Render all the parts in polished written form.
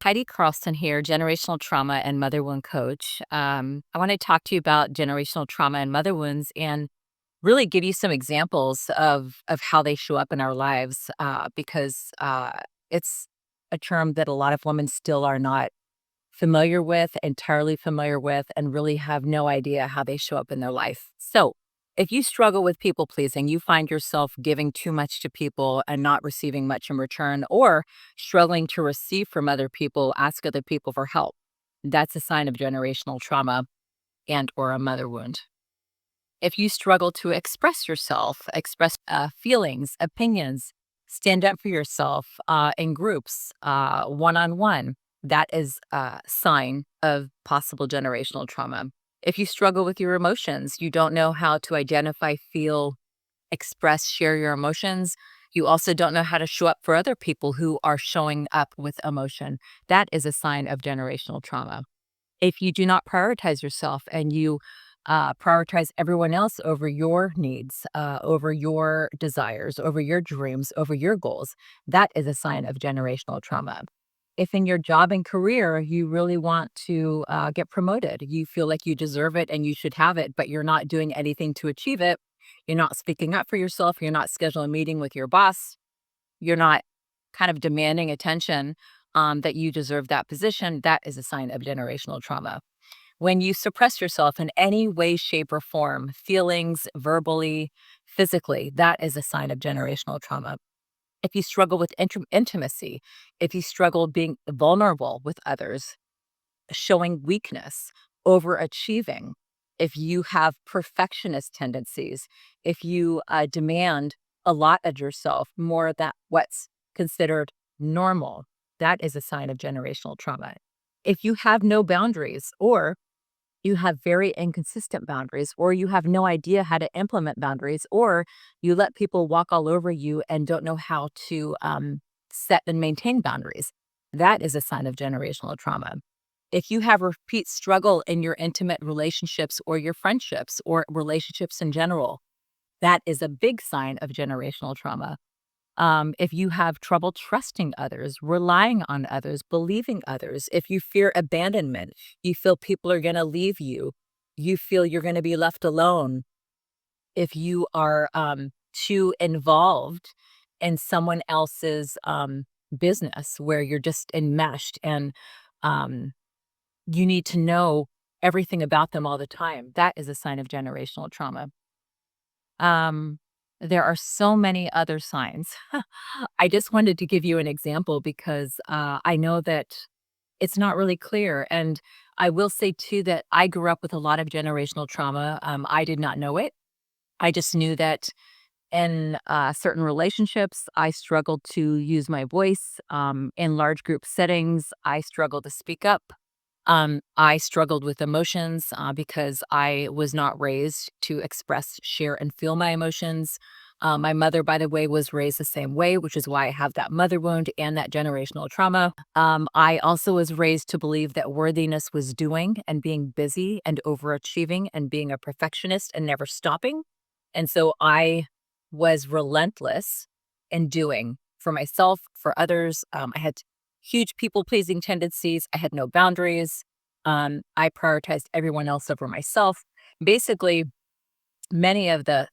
Heidi Carlson here, generational trauma and mother wound coach. I want to talk to you about generational trauma and mother wounds and really give you some examples of how they show up in our lives because it's a term that a lot of women still are not entirely familiar with, and really have no idea how they show up in their life. So, if you struggle with people pleasing, you find yourself giving too much to people and not receiving much in return, or struggling to receive from other people, ask other people for help. That's a sign of generational trauma and or a mother wound. If you struggle to express yourself, express feelings, opinions, stand up for yourself in groups, one on one, that is a sign of possible generational trauma. If you struggle with your emotions, you don't know how to identify, feel, express, share your emotions. You also don't know how to show up for other people who are showing up with emotion. That is a sign of generational trauma. If you do not prioritize yourself and you prioritize everyone else over your needs, over your desires, over your dreams, over your goals, that is a sign of generational trauma. If in your job and career you really want to get promoted, you feel like you deserve it and you should have it, but you're not doing anything to achieve it, you're not speaking up for yourself, you're not scheduling a meeting with your boss, you're not kind of demanding attention that you deserve that position, that is a sign of generational trauma. When you suppress yourself in any way, shape, or form, feelings, verbally, physically, that is a sign of generational trauma. If you struggle with intimacy, if you struggle being vulnerable with others, showing weakness, overachieving, if you have perfectionist tendencies, if you demand a lot of yourself, more than what's considered normal, that is a sign of generational trauma. If you have no boundaries, or you have very inconsistent boundaries, or you have no idea how to implement boundaries, or you let people walk all over you and don't know how to set and maintain boundaries, that is a sign of generational trauma. If you have repeat struggle in your intimate relationships or your friendships or relationships in general, that is a big sign of generational trauma. If you have trouble trusting others, relying on others, believing others, if you fear abandonment, you feel people are going to leave you, you feel you're going to be left alone, if you are too involved in someone else's business where you're just enmeshed and um, you need to know everything about them all the time, that is a sign of generational trauma. Um, there are so many other signs. I just wanted to give you an example because I know that it's not really clear. And I will say too that I grew up with a lot of generational trauma. I did not know it. I just knew that in certain relationships, I struggled to use my voice. In large group settings, I struggled to speak up. I struggled with emotions because I was not raised to express, share, and feel my emotions. My mother, by the way, was raised the same way, which is why I have that mother wound and that generational trauma. I also was raised to believe that worthiness was doing and being busy and overachieving and being a perfectionist and never stopping. And so I was relentless in doing for myself, for others. I had huge people pleasing tendencies. I had no boundaries. I prioritized everyone else over myself. Basically, many of the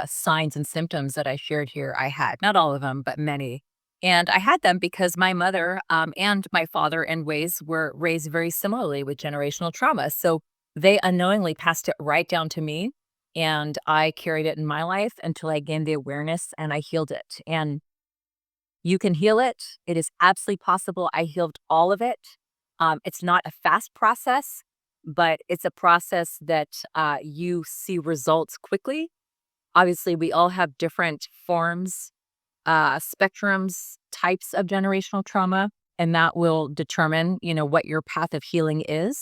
signs and symptoms that I shared here, I had not all of them, but many. And I had them because my mother and my father, in ways, were raised very similarly with generational trauma. So they unknowingly passed it right down to me. And I carried it in my life until I gained the awareness and I healed it. And you can heal it. It is absolutely possible. I healed all of it. It's not a fast process, but it's a process that you see results quickly. Obviously, we all have different forms, spectrums, types of generational trauma, and that will determine, what your path of healing is.